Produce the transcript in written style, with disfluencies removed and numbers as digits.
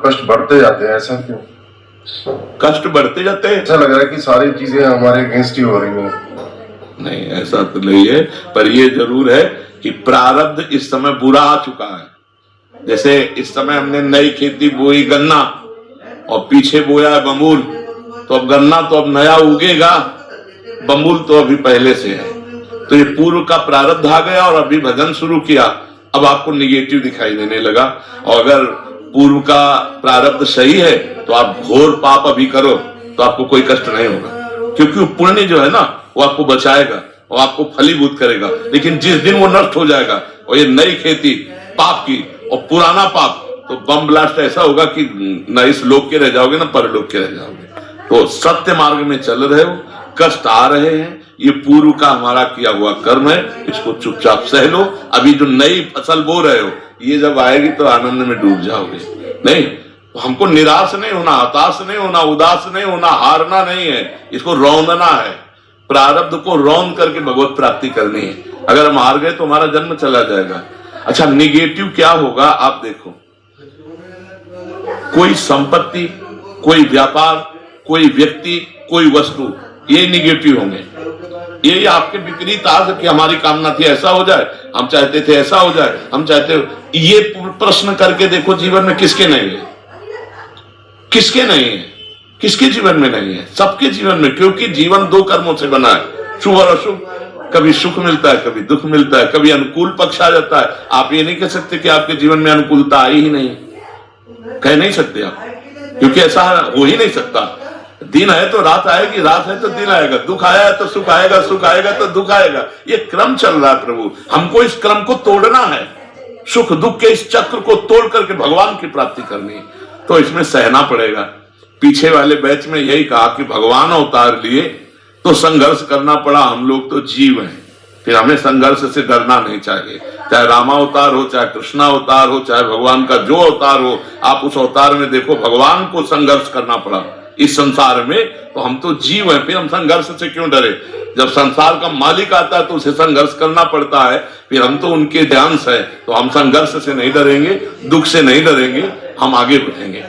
कष्ट बढ़ते जाते हैं, ऐसा क्यों? कष्ट बढ़ते जाते हैं। ऐसा लग रहा है कि सारी चीजें हमारे अगेंस्ट ही हो रही हैं। नहीं, ऐसा तो नहीं है, पर ये जरूर है कि प्रारब्ध इस समय बुरा आ चुका है। जैसे इस समय हमने नई खेती बोई गन्ना और पीछे बोया है बमूल, तो अब गन्ना तो अब नया उगेगा, बमूल तो अभी पहले से है। तो ये पूर्व का प्रारब्ध आ गया और अभी भजन शुरू किया, अब आपको निगेटिव दिखाई देने लगा। और अगर पूर्व का प्रारब्ध सही है तो आप घोर पाप अभी करो तो आपको कोई कष्ट नहीं होगा, क्योंकि वो पुण्य जो है ना वो आपको बचाएगा और आपको फलीभूत करेगा। लेकिन जिस दिन वो नष्ट हो जाएगा और ये नई खेती पाप की और पुराना पाप, तो बम ब्लास्ट ऐसा होगा कि न इस लोक के रह जाओगे ना परलोक के रह जाओगे। तो सत्य मार्ग में चल रहे हो, कष्ट आ रहे हैं, ये पूर्व का हमारा किया हुआ कर्म है, इसको चुपचाप सह लो। अभी जो नई फसल बो रहे हो ये जब आएगी तो आनंद में डूब जाओगे। नहीं, हमको निराश नहीं होना, हताश नहीं होना, उदास नहीं होना, हारना नहीं है, इसको रौंदना है। प्रारब्ध को रौंद करके भगवत प्राप्ति करनी है। अगर हम हार गए तो हमारा जन्म चला जाएगा। अच्छा, निगेटिव क्या होगा आप देखो, कोई संपत्ति, कोई व्यापार, कोई व्यक्ति, कोई वस्तु, ये निगेटिव होंगे। ये आपके विपरीत आ कि हमारी कामना थी ऐसा हो जाए, हम चाहते थे ऐसा हो जाए, हम चाहते, ये प्रश्न करके देखो जीवन में किसके नहीं है, किसके नहीं है, किसके जीवन में नहीं है? सबके जीवन में, क्योंकि जीवन दो कर्मों से बना है, शुभ और अशुभ। कभी सुख मिलता है, कभी दुख मिलता है, कभी अनुकूल पक्ष आ जाता है। आप ये नहीं कह सकते कि आपके जीवन में अनुकूलता आई ही नहीं, कह नहीं सकते आप, क्योंकि ऐसा हो ही नहीं सकता। दिन है तो रात आएगी, रात है तो दिन आएगा, दुख आया है तो सुख आएगा, सुख आएगा तो दुख आएगा। ये क्रम चल रहा है प्रभु, हमको इस क्रम को तोड़ना है। सुख दुख के इस चक्र को तोड़ करके भगवान की प्राप्ति करनी है, तो इसमें सहना पड़ेगा। पीछे वाले बैच में यही कहा कि भगवान अवतार लिए तो संघर्ष करना पड़ा, हम लोग तो जीव हैं, फिर हमें संघर्ष से डरना नहीं चाहिए। चाहे रामावतार हो, चाहे कृष्णावतार हो, चाहे भगवान का जो अवतार हो, आप उस अवतार में देखो भगवान को संघर्ष करना पड़ा इस संसार में, तो हम तो जीव हैं, फिर हम संघर्ष से क्यों डरे? जब संसार का मालिक आता है तो उसे संघर्ष करना पड़ता है, फिर हम तो उनके ध्यान से, तो हम संघर्ष से नहीं डरेंगे, दुख से नहीं डरेंगे, हम आगे बढ़ेंगे।